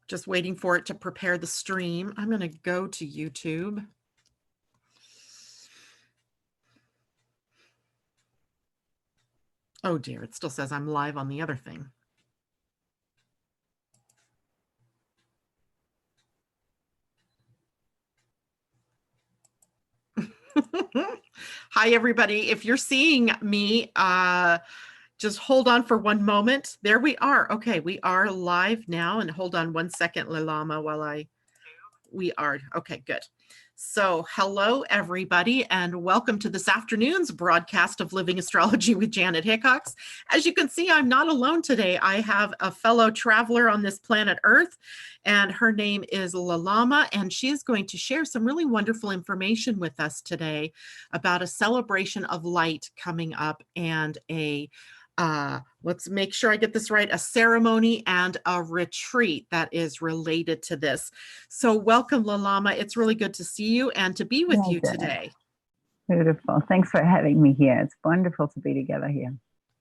Just waiting for it to prepare the stream. I'm going to go to YouTube. Oh dear, it still says I'm live on the other thing. Hi, everybody. If you're seeing me, just hold on for one moment. There we are. Okay, we are live now. And hold on one second, Lelama, while we are. Okay, good. So hello, everybody, and welcome to this afternoon's broadcast of Living Astrology with Janet Hickox. As you can see, I'm not alone today. I have a fellow traveler on this planet Earth, and her name is Lelama, and she is going to share some really wonderful information with us today about a celebration of light coming up and let's make sure I get this right, a ceremony and a retreat that is related to this. So welcome, Lelama. It's really good to see you and to be with you today. Beautiful. Thanks for having me here. It's wonderful to be together here.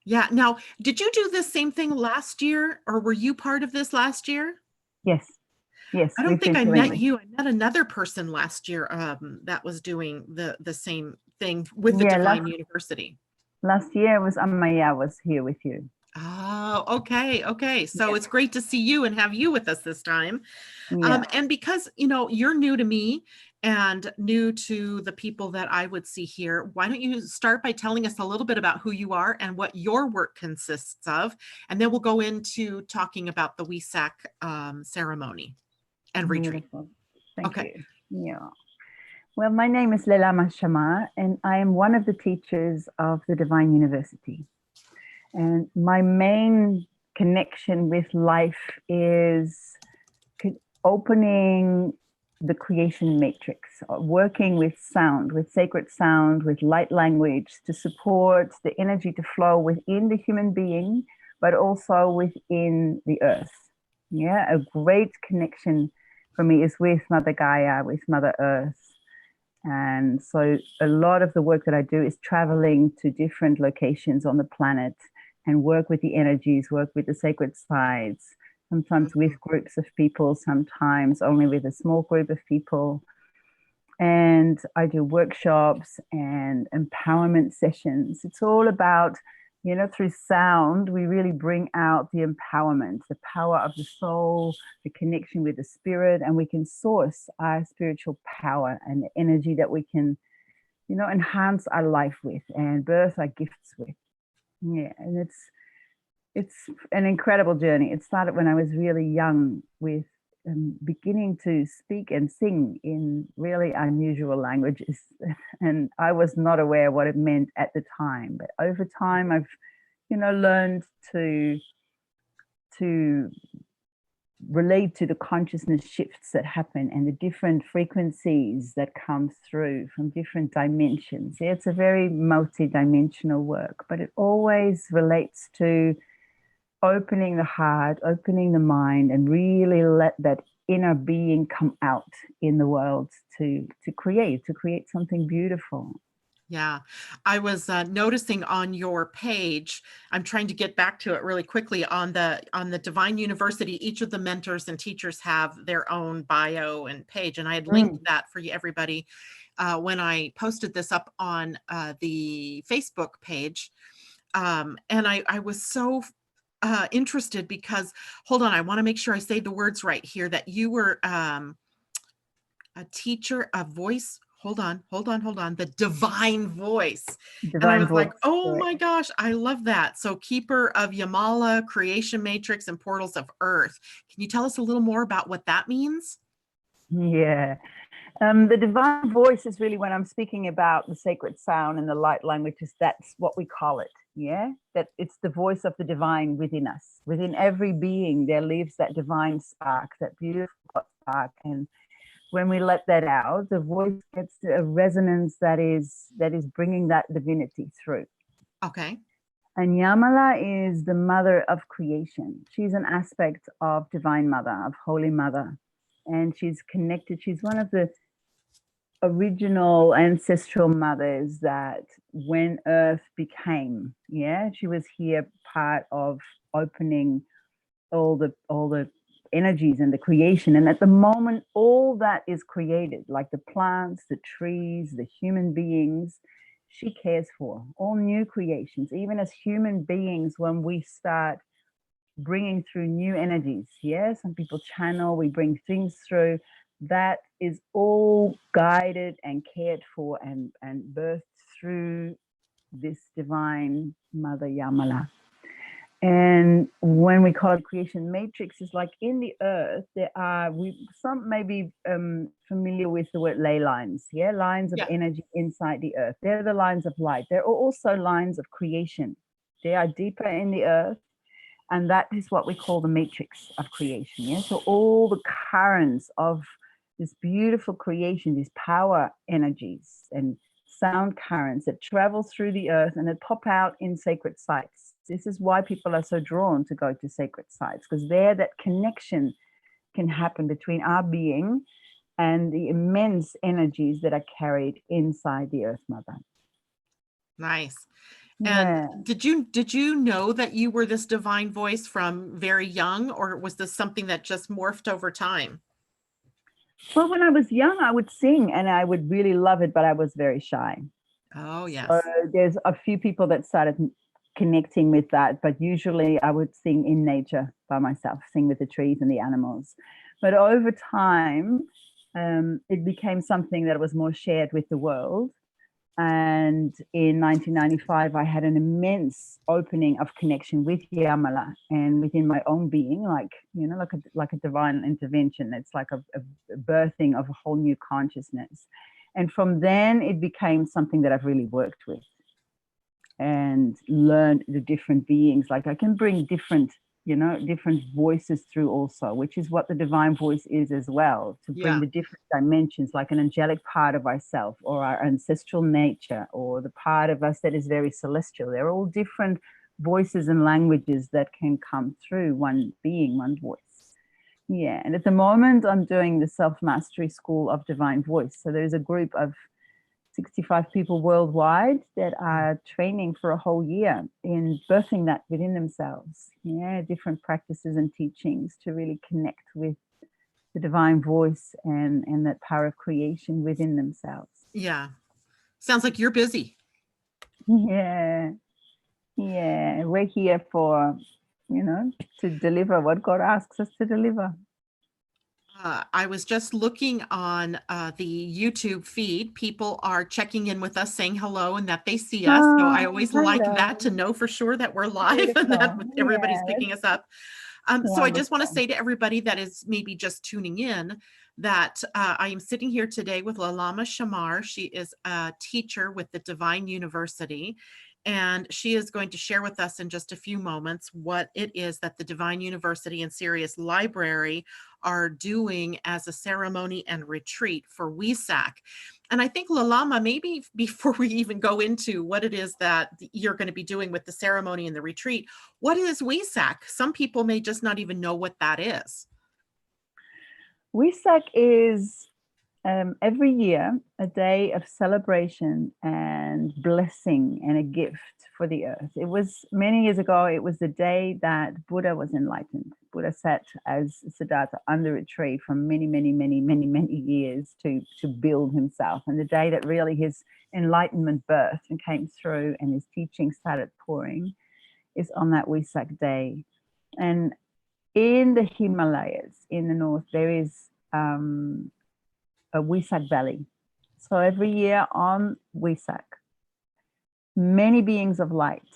Yeah. Now, did you do this same thing last year, or were you part of this last year? Yes. Yes. I don't think I met you. I met another person last year that was doing the same thing with the Divine University. Last year was Amaya was here with you. Oh, okay. Okay. So it's great to see you and have you with us this time. Yeah. And because, you know, you're new to me and new to the people that I would see here, why don't you start by telling us a little bit about who you are and what your work consists of, and then we'll go into talking about the Wesak ceremony and retreat. Thank you. Yeah. Well, my name is Lelama Sjamar, and I am one of the teachers of the Divine University. And my main connection with life is opening the creation matrix, working with sound, with sacred sound, with light language to support the energy to flow within the human being, but also within the earth. Yeah, a great connection for me is with Mother Gaia, with Mother Earth. And so a lot of the work that I do is traveling to different locations on the planet and work with the energies, work with the sacred sites, sometimes with groups of people, sometimes only with a small group of people. And I do workshops and empowerment sessions. It's all about, you know, through sound, we really bring out the empowerment, the power of the soul, the connection with the spirit, and we can source our spiritual power and the energy that we can, you know, enhance our life with and birth our gifts with. Yeah, and it's an incredible journey. It started when I was really young with beginning to speak and sing in really unusual languages. And I was not aware what it meant at the time. But over time, I've, you know, learned to relate to the consciousness shifts that happen and the different frequencies that come through from different dimensions. Yeah, it's a very multi-dimensional work, but it always relates to opening the heart, opening the mind, and really let that inner being come out in the world to create something beautiful. Yeah, I was noticing on your page, I'm trying to get back to it really quickly, on the Divine University, each of the mentors and teachers have their own bio and page, and I had linked that for you, everybody, when I posted this up on the Facebook page. And I was so interested because, hold on, I want to make sure I say the words right here, that you were a teacher, a voice. Hold on. The divine voice. And I was like, oh my gosh, I love that. So keeper of Yamala, creation matrix, and portals of earth. Can you tell us a little more about what that means? Yeah. The divine voice is really when I'm speaking about the sacred sound and the light languages, that's what we call it. Yeah, that it's the voice of the divine within us. Within every being, there lives that divine spark, that beautiful spark. And when we let that out, the voice gets a resonance that is bringing that divinity through. Okay. And Yamala is the mother of creation. She's an aspect of Divine Mother, of Holy Mother. And she's connected. She's one of the original ancestral mothers that when Earth became, she was here part of opening all the energies and the creation. And at the moment, all that is created, like the plants, the trees, the human beings, she cares for all new creations. Even as human beings, when we start bringing through new energies, yeah, some people channel, we bring things through, that is all guided and cared for and birthed through this divine Mother Yamala. And when we call it creation matrix, is like in the earth, there are, some may be familiar with the word ley lines, yeah, lines of energy inside the earth. They're the lines of light. They're also lines of creation. They are deeper in the earth, and that is what we call the matrix of creation, yeah. So all the currents of this beautiful creation, these power energies and sound currents that travel through the earth and that pop out in sacred sites. This is why people are so drawn to go to sacred sites, because there that connection can happen between our being and the immense energies that are carried inside the Earth Mother. Nice. Yeah. And did you know that you were this divine voice from very young, or was this something that just morphed over time? Well, when I was young, I would sing and I would really love it, but I was very shy. Oh, yes. So there's a few people that started connecting with that, but usually I would sing in nature by myself, sing with the trees and the animals. But over time, it became something that was more shared with the world. And in 1995, I had an immense opening of connection with Yamala and within my own being, like, you know, like a divine intervention. It's like a birthing of a whole new consciousness. And from then it became something that I've really worked with and learned the different beings. Like I can bring different, you know, different voices through also, which is what the divine voice is as well, to bring the different dimensions, like an angelic part of ourself or our ancestral nature or the part of us that is very celestial. They're all different voices and languages that can come through one being, one voice. Yeah, and at the moment I'm doing the Self-Mastery School of Divine Voice. So there's a group of 65 people worldwide that are training for a whole year in birthing that within themselves. Yeah, different practices and teachings to really connect with the divine voice and that power of creation within themselves. Yeah. Sounds like you're busy. Yeah. Yeah. We're here for, you know, to deliver what God asks us to deliver. I was just looking on the YouTube feed. People are checking in with us, saying hello and that they see us. So I always like that to know for sure that we're live and that everybody's picking us up. So I just want to say to everybody that is maybe just tuning in that I am sitting here today with Lelama Sjamar. She is a teacher with the Divine University. And she is going to share with us in just a few moments what it is that the Divine University and Sirius Library are doing as a ceremony and retreat for Wesak. And I think, Lelama, maybe before we even go into what it is that you're going to be doing with the ceremony and the retreat, what is Wesak? Some people may just not even know what that is. Wesak is every year a day of celebration and blessing and a gift for the earth. It was many years ago, it was the day that Buddha was enlightened. Buddha sat as Siddhartha under a tree for many, many, many, many, many years to build himself. And the day that really his enlightenment birthed and came through and his teaching started pouring is on that Wesak day. And in the Himalayas in the north, there is a Wesak Valley. So every year on Wesak, many beings of light,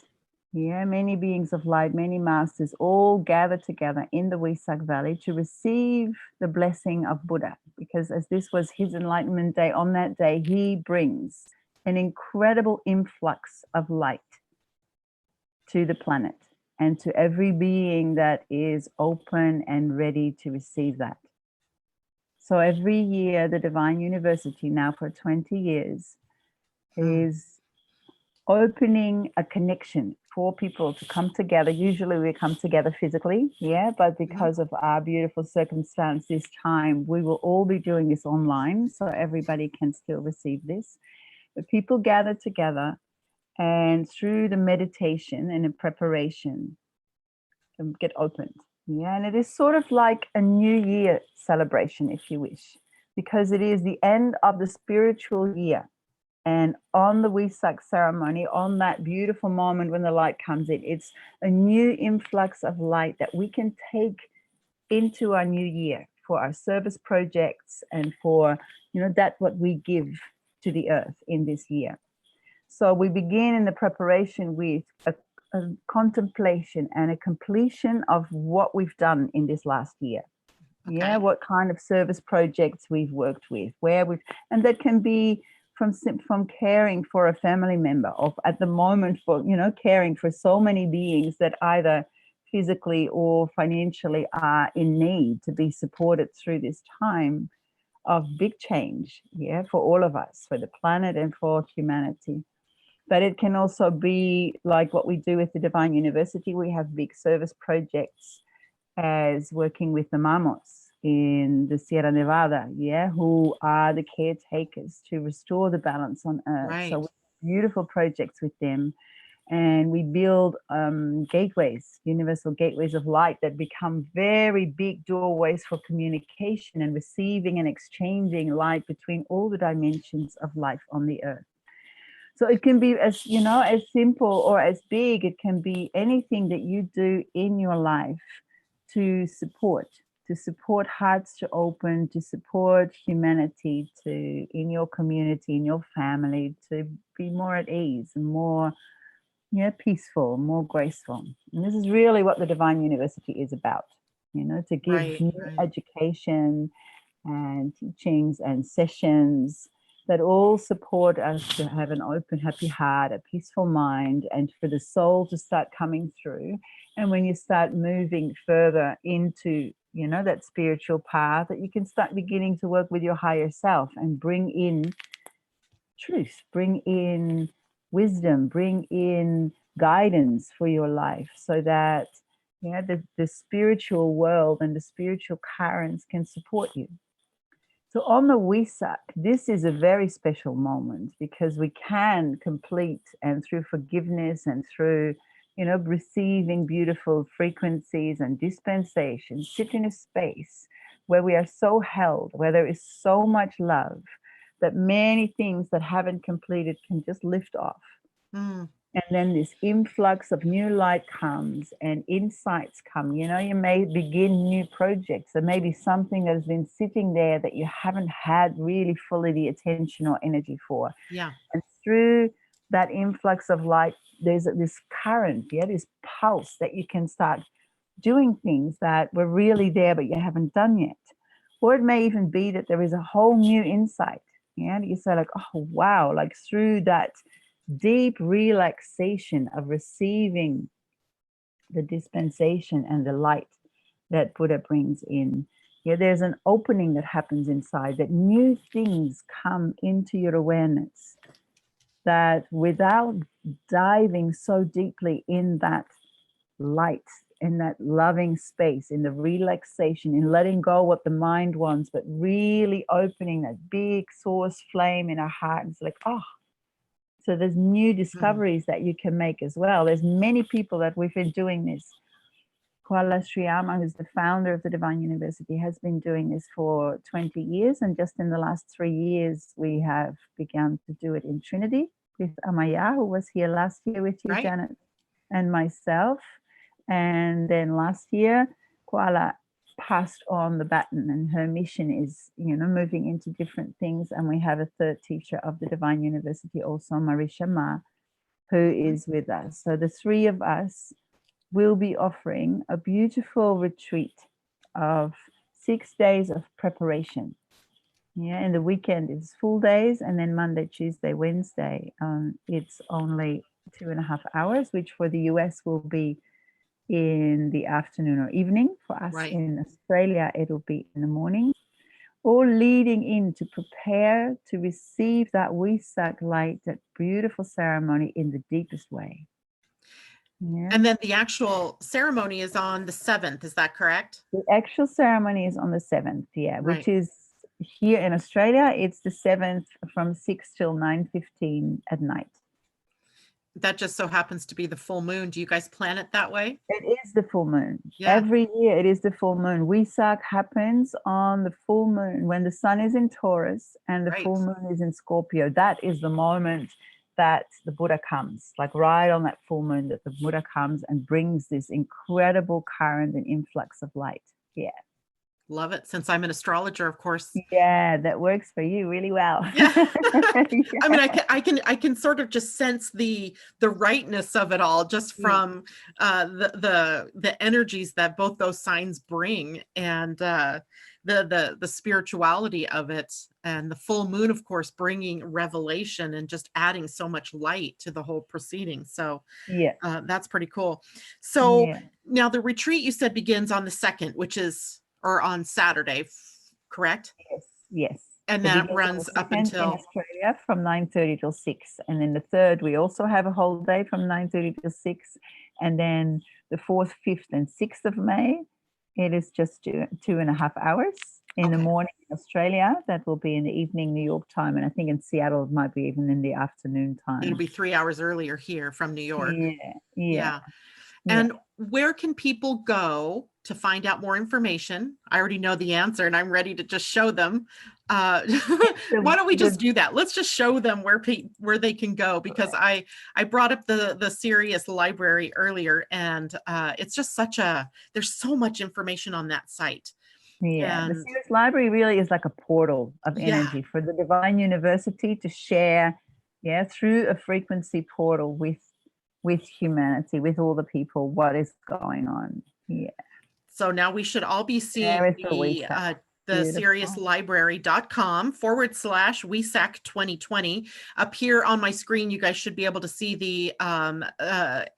many beings of light, many masters all gather together in the Wesak Valley to receive the blessing of Buddha, because as this was his enlightenment day, on that day, he brings an incredible influx of light to the planet and to every being that is open and ready to receive that. So every year, the Divine University, now for 20 years, is opening a connection for people to come together. Usually we come together physically, but because of our beautiful circumstance this time, we will all be doing this online, so everybody can still receive this. But people gather together, and through the meditation and the preparation, get opened. Yeah, and it is sort of like a New Year celebration, if you wish, because it is the end of the spiritual year. And on the Wesak ceremony, on that beautiful moment when the light comes in, it's a new influx of light that we can take into our new year for our service projects and for, that what we give to the earth in this year. So we begin in the preparation with a contemplation and a completion of what we've done in this last year. Okay. Yeah, what kind of service projects we've worked with, and that can be from caring for a family member, or at the moment for caring for so many beings that either physically or financially are in need to be supported through this time of big change, yeah, for all of us, for the planet and for humanity. But it can also be like what we do with the Divine University. We have big service projects as working with the mamos in the Sierra Nevada, yeah, who are the caretakers to restore the balance on Earth. Right. So beautiful projects with them. And we build gateways, universal gateways of light that become very big doorways for communication and receiving and exchanging light between all the dimensions of life on the Earth. So it can be as simple or as big. It can be anything that you do in your life to support hearts to open, to support humanity, in your community, in your family, to be more at ease and more peaceful, more graceful. And this is really what the Divine University is about, to give new education and teachings and sessions that all support us to have an open, happy heart, a peaceful mind, and for the soul to start coming through. And when you start moving further into, that spiritual path, that you can start beginning to work with your higher self and bring in truth, bring in wisdom, bring in guidance for your life, so that the spiritual world and the spiritual currents can support you. So on the Wesak, this is a very special moment because we can complete, and through forgiveness and through, receiving beautiful frequencies and dispensations, sit in a space where we are so held, where there is so much love, that many things that haven't completed can just lift off. And then this influx of new light comes and insights come. You may begin new projects. There may be something that has been sitting there that you haven't had really fully the attention or energy for. Yeah. And through that influx of light, there's this current, this pulse that you can start doing things that were really there but you haven't done yet. Or it may even be that there is a whole new insight. You say like, oh, wow, like through that deep relaxation of receiving the dispensation and the light that Buddha brings in. There's an opening that happens inside, that new things come into your awareness, that without diving so deeply in that light, in that loving space, in the relaxation, in letting go what the mind wants, but really opening that big source flame in our heart. It's like, oh, so there's new discoveries that you can make as well. There's many people that we've been doing this. Kuala Sriyama, who's the founder of the Divine University, has been doing this for 20 years. And just in the last 3 years, we have begun to do it in Trinity with Amaya, who was here last year with you, Janet, and myself. And then last year, Kuala passed on the baton, and her mission is, moving into different things. And we have a third teacher of the Divine University also, Marisha Ma, who is with us. So the three of us will be offering a beautiful retreat of 6 days of preparation. And the weekend is full days, and then Monday, Tuesday, Wednesday, it's only 2.5 hours, which for the US will be in the afternoon or evening. For us in Australia, it'll be in the morning, all leading in to prepare to receive that Wesak light, that beautiful ceremony in the deepest way. And then the actual ceremony is on the 7th, is that correct? The actual ceremony is on the 7th, which is here in Australia, it's the 7th from 6 till 9:15 at night. That just so happens to be the full moon. Do you guys plan it that way? It is the full moon. Yeah, Every year it is the full moon. Wesak happens on the full moon when the sun is in Taurus and the right. full moon is in Scorpio. That is the moment that the Buddha comes, like right on that full moon that the Buddha comes and brings this incredible current and influx of light. Yeah. Love it. Since I'm an astrologer, of course. Yeah, that works for you really well. Yeah. Yeah. I mean, I can sort of just sense the rightness of it all just from the energies that both those signs bring, and the spirituality of it, and the full moon, of course, bringing revelation and just adding so much light to the whole proceeding. So Yeah. that's pretty cool. So Yeah. now the retreat you said begins on the 2nd, which is, or on Saturday, correct? Yes. Yes. And It then it begins on the runs up 2nd in until, Australia from 9:30 till 6. And then the 3rd, we also have a whole day from 9:30 till 6. And then the 4th, 5th, and 6th of May, it is just 2.5 hours in the okay, morning in Australia. That will be in the evening New York time. And I think in Seattle, it might be even in the afternoon it'll time. be 3 hours earlier here from New York. Yeah. Yeah. Yeah. Yeah. And where can people go to find out more information? I already know the answer and I'm ready to just show them. Why don't we just do that? Let's just show them where they can go, because I brought up the Sirius library earlier, and it's just there's so much information on that site. Yeah, the And Sirius Library really is like a portal of yeah, energy for the Divine University to share, yeah, through a frequency portal with humanity, with all the people, what is going on. Yeah, so now we should all be seeing there is the Wesak. the Beautiful. SiriousLibrary.com/Wesak 2020. Up here on my screen, you guys should be able to see the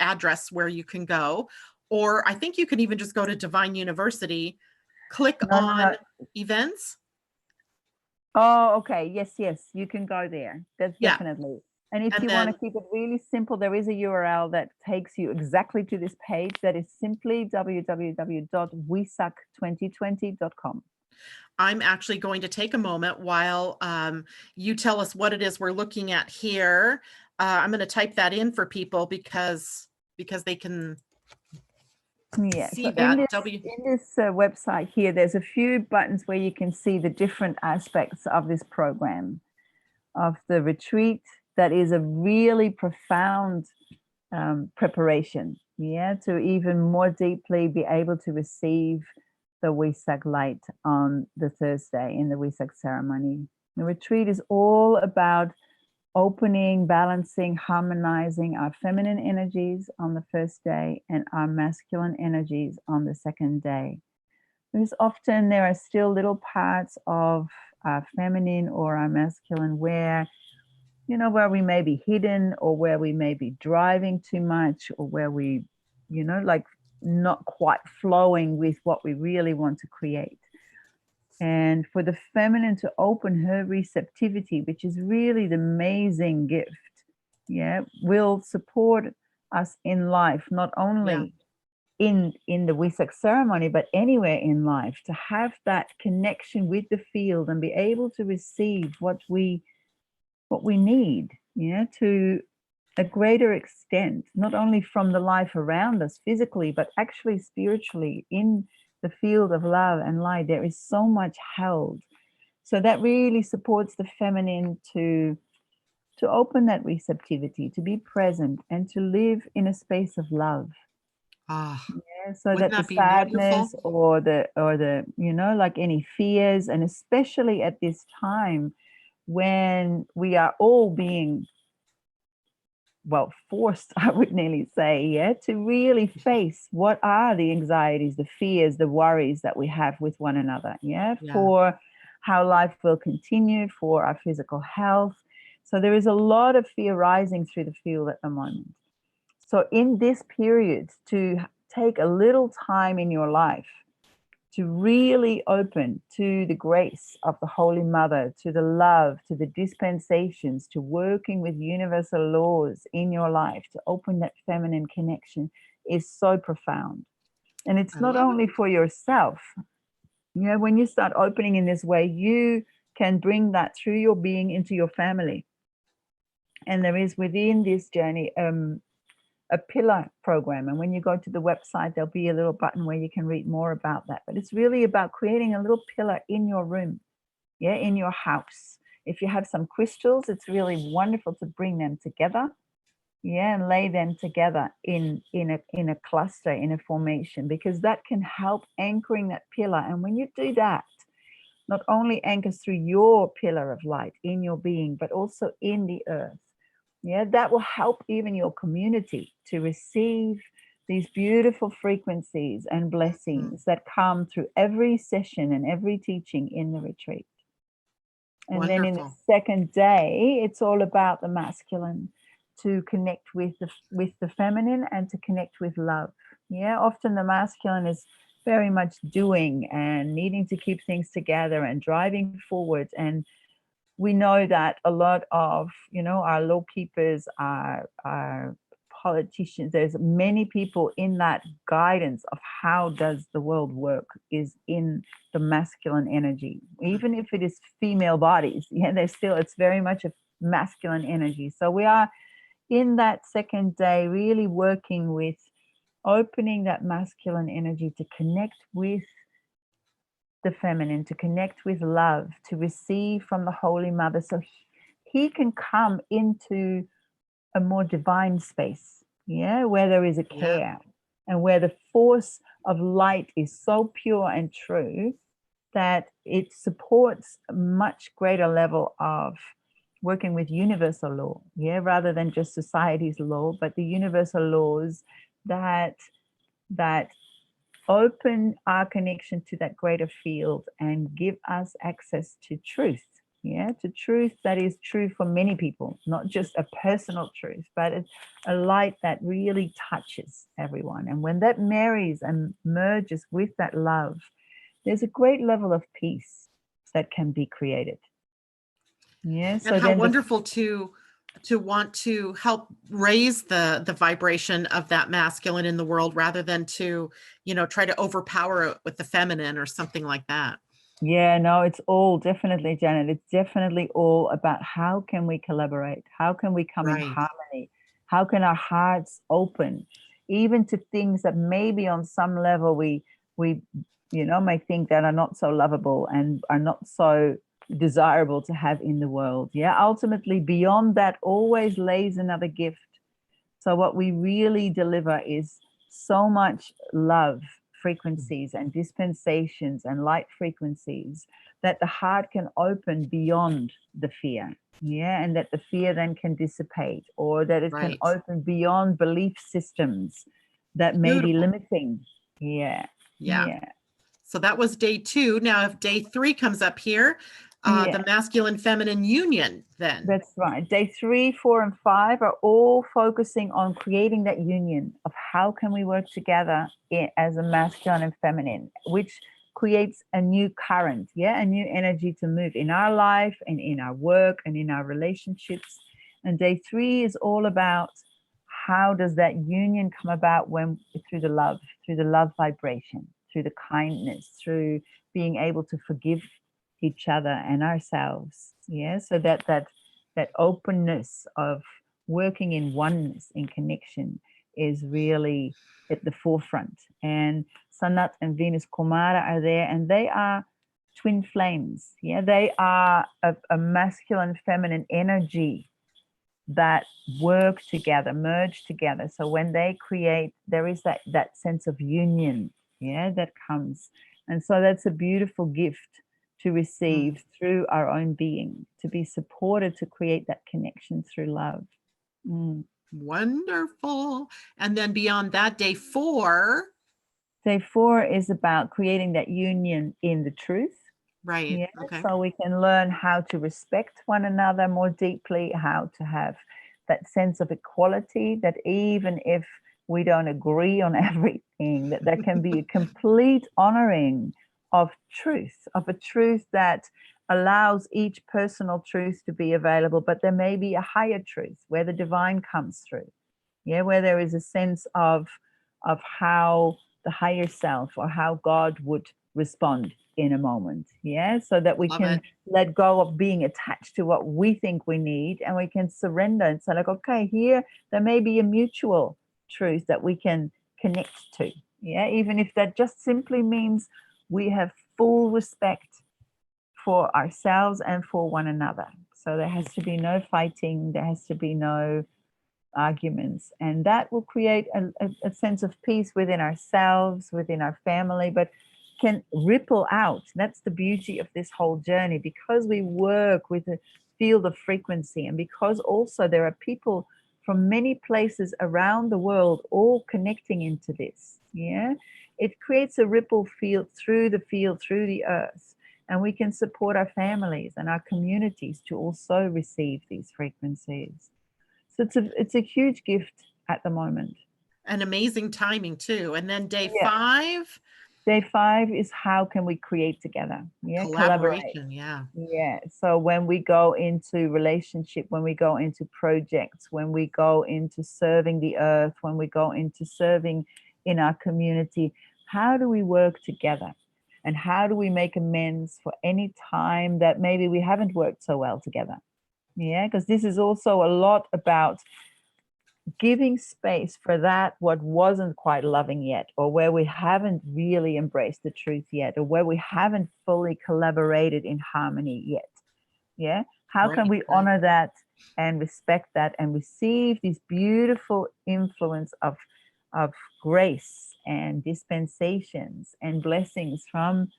address where you can go. Or I think you can even just go to Divine University, click No, no, on no. events. Oh, okay. Yes, yes, you can go there. That's Yeah. definitely. And if And you want then to keep it really simple, there is a URL that takes you exactly to this page that is simply www.wesak2020.com. I'm actually going to take a moment while you tell us what it is we're looking at here. I'm going to type that in for people because they can Yeah, see so in that. this website here, there's a few buttons where you can see the different aspects of this program, of the retreat. That is a really profound preparation, yeah, to even more deeply be able to receive the Wesak light on the Thursday in the Wesak ceremony. The retreat is all about opening, balancing, harmonizing our feminine energies on the first day and our masculine energies on the second day. Because often there are still little parts of our feminine or our masculine where, where we may be hidden, or where we may be driving too much, or where we, like not quite flowing with what we really want to create. And for the feminine to open her receptivity, which is really the amazing gift, yeah, will support us in life, not only in the Wesak ceremony, but anywhere in life, to have that connection with the field and be able to receive what we need, to a greater extent, not only from the life around us physically, but actually spiritually in the field of love and light. There is so much held. So that really supports the feminine to open that receptivity, to be present, and to live in a space of love. Ah, Yeah, so wouldn't that the that be wonderful? sadness or the like any fears, and especially at this time when we are all being, well, forced, I would nearly say, yeah, to really face what are the anxieties, the fears, the worries that we have with one another, yeah, for how life will continue, for our physical health. So there is a lot of fear rising through the field at the moment. So in this period, to take a little time in your life to really open to the grace of the Holy Mother, to the love, to the dispensations, to working with universal laws in your life, to open that feminine connection is so profound. And it's not only for yourself. When you start opening in this way, you can bring that through your being into your family. And there is within this journey a pillar program. And when you go to the website, there'll be a little button where you can read more about that. But it's really about creating a little pillar in your room, yeah, in your house. If you have some crystals, it's really wonderful to bring them together, yeah, and lay them together in a cluster, in a formation, because that can help anchoring that pillar. And when you do that, not only anchors through your pillar of light in your being, but also in the earth. Yeah, that will help even your community to receive these beautiful frequencies and blessings that come through every session and every teaching in the retreat. And then in the Wonderful. second day, it's all about the masculine, to connect with the feminine and to connect with love. Yeah, often the masculine is very much doing and needing to keep things together and driving forward. And we know that a lot of, our law keepers, our politicians, there's many people in that guidance of how does the world work is in the masculine energy. Even if it is female bodies, yeah, it's very much a masculine energy. So we are in that second day really working with opening that masculine energy to connect with the feminine, to connect with love, to receive from the Holy Mother, so he can come into a more divine space, yeah, where there is a care and where the force of light is so pure and true that it supports a much greater level of working with universal law, yeah, rather than just society's law, but the universal laws that open our connection to that greater field and give us access to truth, yeah, to truth that is true for many people, not just a personal truth, but it's a light that really touches everyone. And when that marries and merges with that love, there's a great level of peace that can be created. Yeah. And So how then wonderful to want to help raise the vibration of that masculine in the world rather than to, try to overpower it with the feminine or something like that. Yeah, no, it's all definitely, Janet. It's definitely all about how can we collaborate? How can we come in Right. harmony? How can our hearts open, even to things that maybe on some level we may think that are not so lovable and are not so desirable to have in the world. Yeah, ultimately beyond that always lays another gift. So what we really deliver is so much love frequencies and dispensations and light frequencies that the heart can open beyond the fear. Yeah, and that the fear then can dissipate, or that it can Right. open beyond belief systems that may be Beautiful. limiting. Yeah. Yeah. So that was day 2. Now, if day 3 comes up here, the masculine feminine union, then. That's right. Day 3, 4, and 5 are all focusing on creating that union of how can we work together as a masculine and feminine, which creates a new current, yeah, a new energy to move in our life and in our work and in our relationships. And day 3 is all about how does that union come about through the love vibration, through the kindness, through being able to forgive each other and ourselves. Yeah, so that openness of working in oneness, in connection, is really at the forefront. And Sanat and Venus Kumara are there, and they are twin flames. Yeah, they are a masculine feminine energy that work together, merge together. So when they create, there is that sense of union, yeah, that comes. And so that's a beautiful gift to receive through our own being, to be supported to create that connection through love. Wonderful. And then beyond that, day 4. Day 4 is about creating that union in the truth. Right. Yeah. Okay. So we can learn how to respect one another more deeply, how to have that sense of equality, that even if we don't agree on everything, that there can be a complete honoring of truth, of a truth that allows each personal truth to be available, but there may be a higher truth where the divine comes through. Yeah, where there is a sense of how the higher self or how God would respond in a moment. Yeah, so that we Love can it. let go of being attached to what we think we need, and we can surrender and say, like, okay, here there may be a mutual truth that we can connect to. Yeah, even if that just simply means we have full respect for ourselves and for one another. So there has to be no fighting, there has to be no arguments, and that will create a sense of peace within ourselves, within our family, but can ripple out. That's the beauty of this whole journey, because we work with a field of frequency, and because also there are people from many places around the world all connecting into this. Yeah, it creates a ripple field, through the earth, and we can support our families and our communities to also receive these frequencies. So it's a huge gift at the moment. And amazing timing too. And then day Yeah. 5, Day 5 is how can we create together? Yeah, collaborate. collaboration. Yeah. Yeah. So when we go into relationship, when we go into projects, when we go into serving the earth, when we go into serving in our community, how do we work together? And how do we make amends for any time that maybe we haven't worked so well together? Yeah, because this is also a lot about giving space for that what wasn't quite loving yet, or where we haven't really embraced the truth yet, or where we haven't fully collaborated in harmony yet. Yeah, how can Right. we honor that and respect that and receive this beautiful influence of grace and dispensations and blessings from,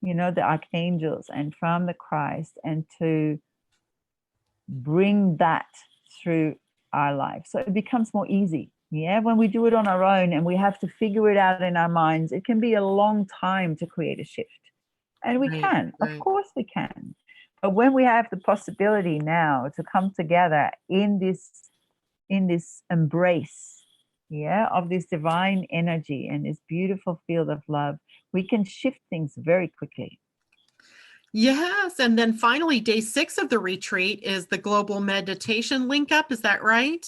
you know, the archangels and from the Christ, and to bring that through our life, so it becomes more easy. Yeah, when we do it on our own and we have to figure it out in our minds, it can be a long time to create a shift. And we Right. can, of Right. course we can. But when we have the possibility now to come together in this embrace, yeah, of this divine energy and this beautiful field of love, we can shift things very quickly. Yes. And then finally, day 6 of the retreat is the global meditation link up. Is that right?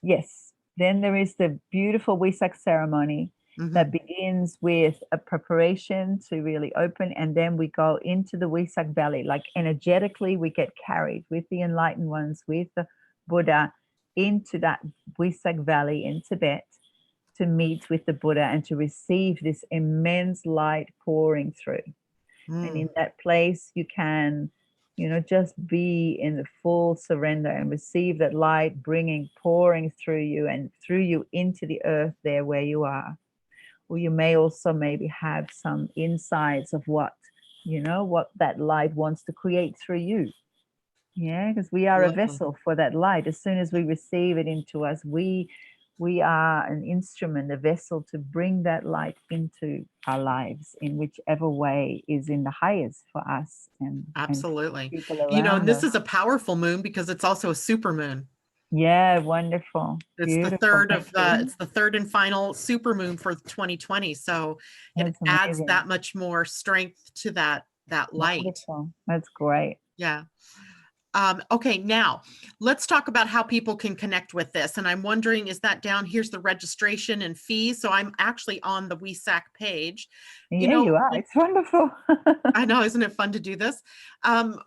Yes. Then there is the beautiful Wesak ceremony that Mhm. begins with a preparation to really open, and then we go into the Wesak Valley. Like energetically, we get carried with the enlightened ones, with the Buddha, into that Wesak Valley in Tibet to meet with the Buddha and to receive this immense light pouring through. And Mm. in that place, you can, you know, just be in the full surrender and receive that light pouring through you and through you into the earth there where you are. Or you may also maybe have some insights of what, you know, what that light wants to create through you. Yeah, because we are a Lovely. vessel for that light. As soon as we receive it into us, we are an instrument, a vessel to bring that light into our lives in whichever way is in the highest for us and for Absolutely. people You know, and around this us. is a powerful moon because it's also a super moon. Yeah, wonderful. It's the Beautiful. third Thank of you. it's the third and final super moon for 2020. So it That's adds amazing. that much more strength to that light. Wonderful. That's great. Yeah. Okay, now let's talk about how people can connect with this. And I'm wondering, is that down? Here's the registration and fees. So I'm actually on the WESAC page. You Yeah, know, you are. It's wonderful. I know, isn't it fun to do this?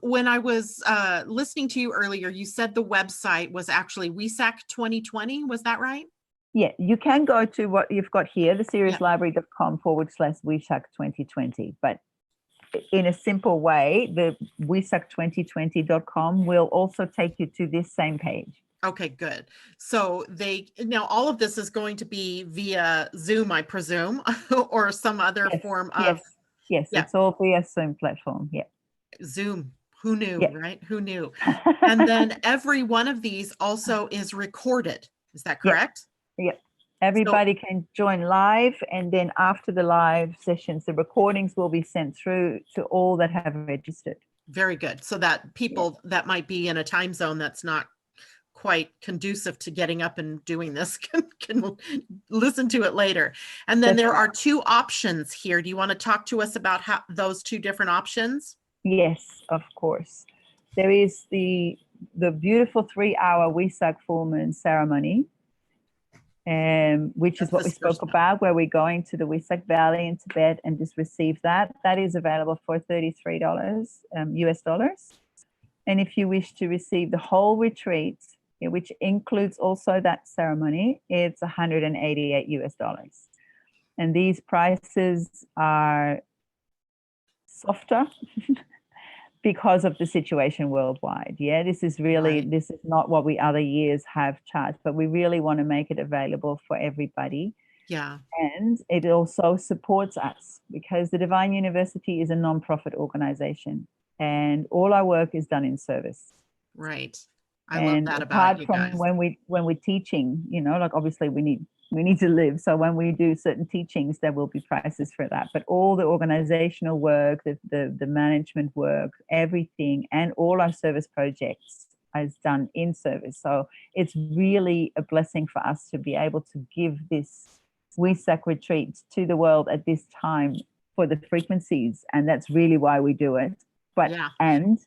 When I was listening to you earlier, you said the website was actually WESAC 2020. Was that right? Yeah, you can go to what you've got here, the Yeah. seriouslibrary.com/WeShack 2020. But in a simple way, the wesak2020.com will also take you to this same page. Okay, good. So now all of this is going to be via Zoom, I presume, or some other Yes, form of, yes, yes. yeah, It's all via Zoom platform. Yeah, Zoom. Who knew, yeah. right? Who knew? And then every one of these also is recorded. Is that Yeah, correct? yeah. So Everybody can join live, and then after the live sessions, the recordings will be sent through to all that have registered. very good. So that Yeah, people that might be in a time zone that's not quite conducive to getting up and doing this can listen to it later. And then that's there right. are 2 options here. Do you want to talk to us about how those 2 different options? Yes, of course. There is the beautiful 3-hour Wesak full moon ceremony, which is That's what the we spoke spiritual. about, where we're going to the Wesak Valley in Tibet and just receive that. That is available for $33 US dollars. And if you wish to receive the whole retreat, which includes also that ceremony, it's 188 US dollars. And these prices are softer because of the situation worldwide. Yeah, this is really, Right. this is not what we other years have charged, but we really want to make it available for everybody. Yeah. And it also supports us because the Divine University is a non-profit organization and all our work is done in service. Right. I love And that about apart you from guys. when we're teaching, you know, like obviously we need to live. So when we do certain teachings, there will be prices for that. But all the organizational work, the management work, everything, and all our service projects is done in service. So it's really a blessing for us to be able to give this Wesak retreat to the world at this time for the frequencies. And that's really why we do it. But Yeah. and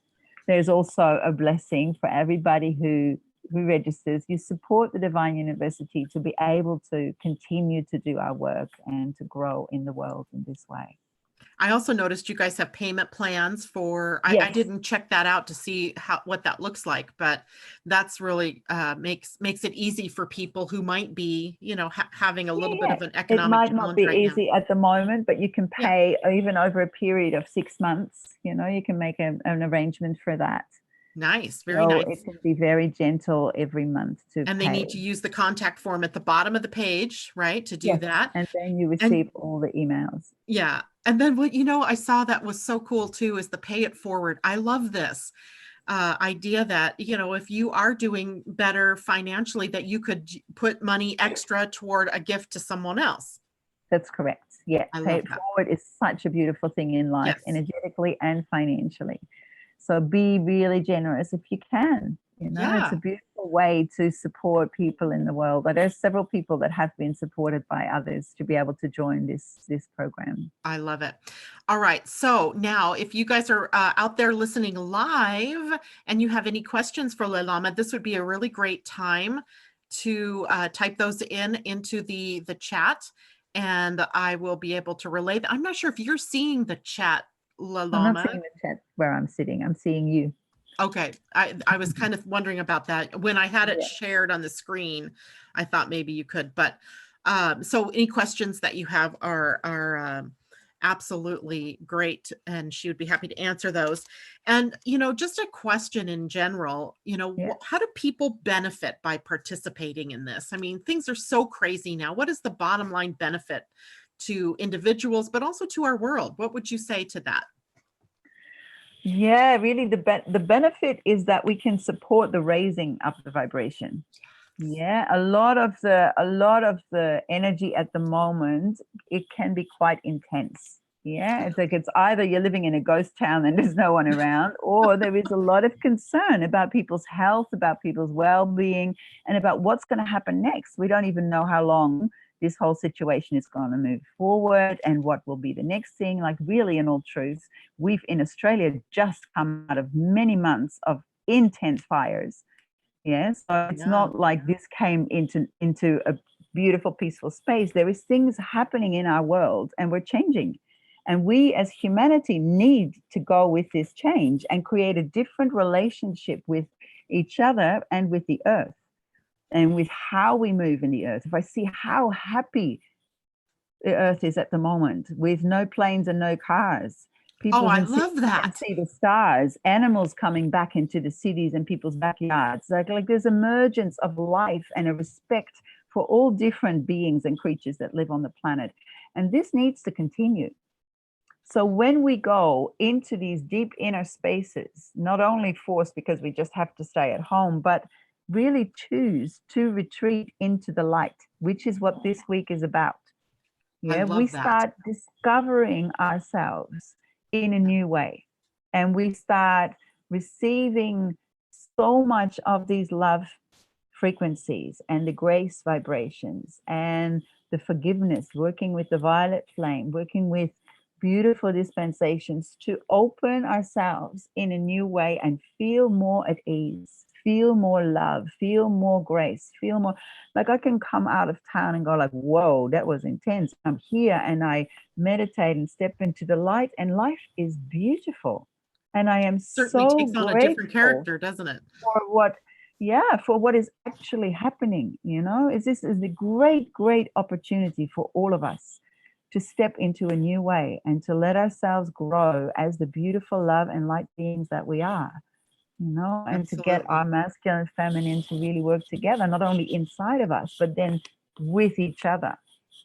there's also a blessing for everybody who registers. You support the Divine University to be able to continue to do our work and to grow in the world in this way. I also noticed you guys have payment plans for, I Yes. didn't check that out to see what that looks like, but that's really makes it easy for people who might be, you know, having a little bit of an It economic might not challenge be right now. easy at the moment, but you can Yeah. pay even over a period of 6 months. You know, you can make an arrangement for that. Nice. Very So nice. it can be very gentle every month to And they pay. need to use the contact form at the bottom of the page, right, to do Yes, that. and then you And receive all the emails. yeah. And then what, you know, I saw that was so cool too, is the pay it forward. I love this idea that, you know, if you are doing better financially, that you could put money extra toward a gift to someone else. That's correct. Yeah, I pay love it that. forward is such a beautiful thing in life, Yes. energetically and financially. So be really generous if you can. You know, it's a Yeah. beautiful way to support people in the world. But there's several people that have been supported by others to be able to join this program. I love it. All right. So now, if you guys are out there listening live and you have any questions for Lelama, this would be a really great time to type those into the chat, and I will be able to relay that. I'm not sure if you're seeing the chat, I'm not Lelama. seeing the chat where I'm sitting. I'm seeing you. Okay. I was kind of wondering about that. When I had it Yeah. shared on the screen, I thought maybe you could, but so any questions that you have are absolutely great, and she would be happy to answer those. And, you know, just a question in general, you know, Yeah. how do people benefit by participating in this? I mean, things are so crazy now. What is the bottom line benefit to individuals, but also to our world? What would you say to that? Yeah, really the benefit is that we can support the raising up the vibration. Yeah, a lot of the energy at the moment, it can be quite intense. Yeah, it's like it's either you're living in a ghost town and there's no one around, or there is a lot of concern about people's health, about people's well-being, and about what's going to happen next. We don't even know how long this whole situation is going to move forward and what will be the next thing. Like really, in all truth, we've in Australia just come out of many months of intense fires. Yeah, so it's Yeah. not like this came into a beautiful, peaceful space. There is things happening in our world, and we're changing. And we as humanity need to go with this change and create a different relationship with each other and with the earth and with how we move in the earth. If I see how happy the earth is at the moment with no planes and no cars, Oh, people I in cities love can that. see the stars, animals coming back into the cities and people's backyards. Like there's emergence of life and a respect for all different beings and creatures that live on the planet. And this needs to continue. So when we go into these deep inner spaces, not only forced because we just have to stay at home, but really choose to retreat into the light, which is what this week is about. I Yeah, we love that. start discovering ourselves in a new way. And we start receiving so much of these love frequencies and the grace vibrations and the forgiveness, working with the violet flame, working with beautiful dispensations to open ourselves in a new way and feel more at ease, feel more love, feel more grace, feel more like I can come out of town and go like, whoa, that was intense. I'm here and I meditate and step into the light, and life is beautiful. And I am Certainly so takes on a different grateful character, doesn't it? for what, yeah, for what is actually happening. This is a great opportunity for all of us to step into a new way and to let ourselves grow as the beautiful love and light beings that we are, and to get Absolutely. our masculine and feminine to really work together, not only inside of us, but then with each other,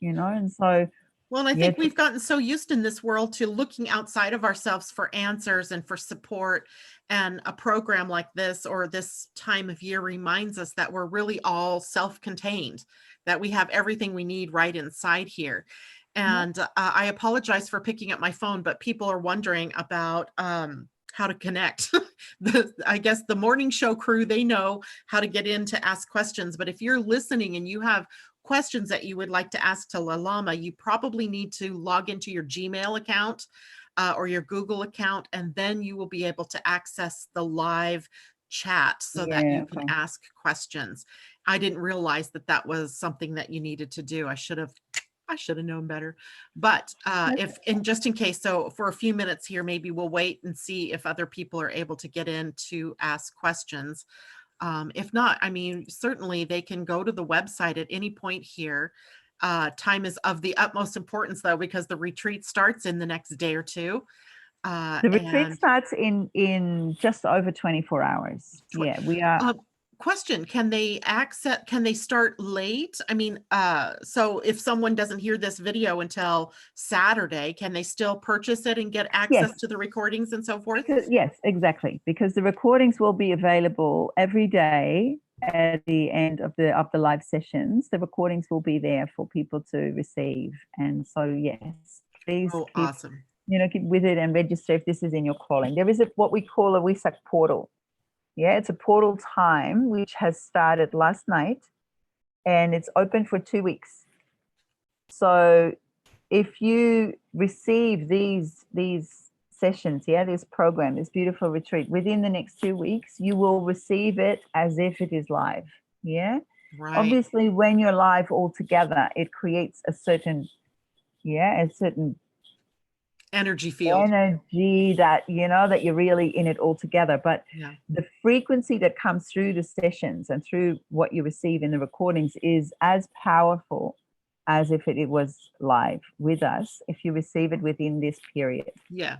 and so, Well, and I yeah, think we've gotten so used in this world to looking outside of ourselves for answers and for support. And a program like this or this time of year reminds us that we're really all self-contained, that we have everything we need right inside here. yeah, And I apologize for picking up my phone, but people are wondering about how to connect. I guess the morning show crew, they know how to get in to ask questions. But if you're listening and you have questions that you would like to ask to Lelama, you probably need to log into your Gmail account or your Google account, and then you will be able to access the live chat so that yeah, you can okay. ask questions. I didn't realize that that was something that you needed to do. I should have known better. But if, and just in case, so for a few minutes here, maybe we'll wait and see if other people are able to get in to ask questions. If not, I mean, certainly they can go to the website at any point here. Time is of the utmost importance, though, because the retreat starts in the next day or two. The retreat And starts in just over 24 hours. Yeah, we are. uh, question, can they start late? I mean, so if someone doesn't hear this video until Saturday, can they still purchase it and get access Yes, to the recordings and so forth? yes, exactly. Because the recordings will be available every day at the end of the live sessions. The recordings will be there for people to receive. And so, yes, please Oh, keep, awesome. keep with it and register if this is in your calling. There is what we call a Wesak portal. Yeah, it's a portal time which has started last night, and it's open for 2 weeks. So if you receive these sessions, this program, this beautiful retreat within the next 2 weeks, you will receive it as if it is live. Yeah. Right. Obviously, when you're live all together, it creates a certain Energy field. energy that that you're really in it all together. But Yeah. the frequency that comes through the sessions and through what you receive in the recordings is as powerful as if it was live with us, if you receive it within this period. Yeah.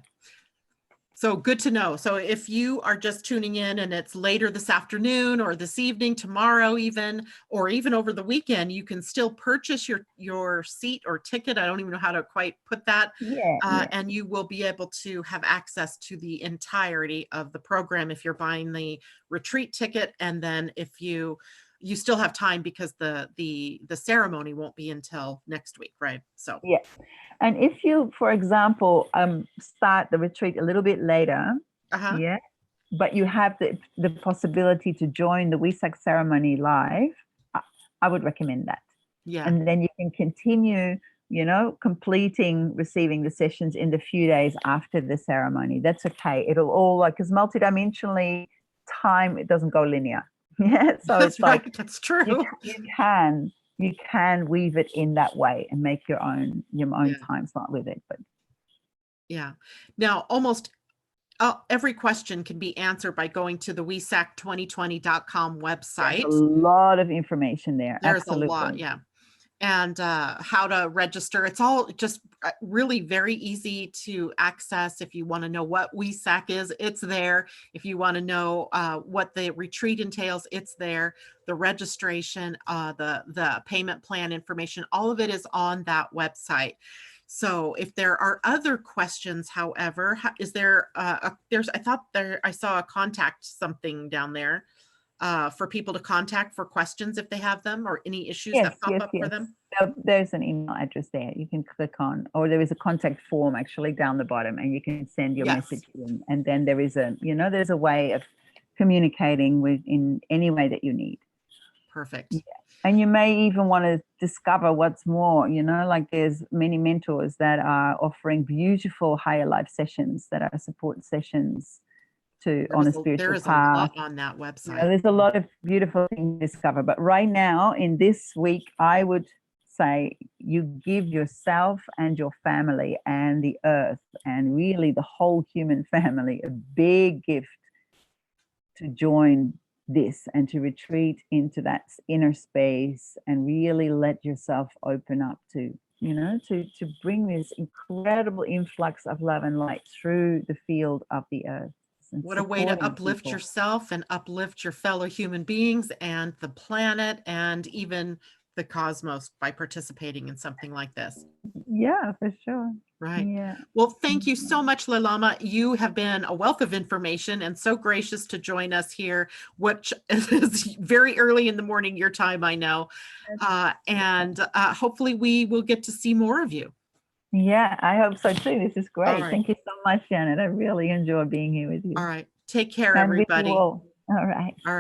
So good to know. So if you are just tuning in and it's later this afternoon or this evening, tomorrow even, or even over the weekend, you can still purchase your seat or ticket. I don't even know how to quite put that. Yeah. And you will be able to have access to the entirety of the program if you're buying the retreat ticket. And then if you still have time because the ceremony won't be until next week, right? So Yeah. And if you, for example, start the retreat a little bit later, uh-huh. but you have the possibility to join the Wesak ceremony live, I would recommend that. Yeah. And then you can continue, receiving the sessions in the few days after the ceremony. That's okay. It'll all because multidimensionally, time, it doesn't go linear. Yeah. So That's it's like right. That's true. you can weave it in that way and make your own Yeah. time slot with it. But Yeah. Now, almost every question can be answered by going to the wesac2020.com there's a website. lot of information there. There's a lot, Absolutely. yeah. And how to register. It's all just really very easy to access. If you want to know what WESAC is, it's there. If you want to know what the retreat entails, it's there. The registration, the payment plan information, all of it is on that website. So if there are other questions, however, is there I saw a contact something down there for people to contact for questions if they have them or any issues Yes, that pop yes, up for yes. them. There's an email address there you can click on, or there is a contact form actually down the bottom, and you can send your Yes. message in. And then there is there's a way of communicating with in any way that you need. Perfect. Yeah. And you may even want to discover what's more, like there's many mentors that are offering beautiful higher life sessions that are support sessions on a There spiritual is a path. lot on that You know, website. there's a lot of beautiful things to discover. But right now, in this week, I would say you give yourself and your family and the earth and really the whole human family a big gift to join this and to retreat into that inner space and really let yourself open up to, you know, to bring this incredible influx of love and light through the field of the earth. What a way to uplift people. yourself and uplift your fellow human beings and the planet and even the cosmos by participating in something like this. Yeah, for sure. Right. Yeah. Well, thank you so much, Lelama. You have been a wealth of information and so gracious to join us here, which is very early in the morning, your time, I know. And hopefully we will get to see more of you. Yeah, I hope so too. This is great. Right. Thank you so much, Janet. I really enjoy being here with you. All right. Take care, And with you everybody. all. All right.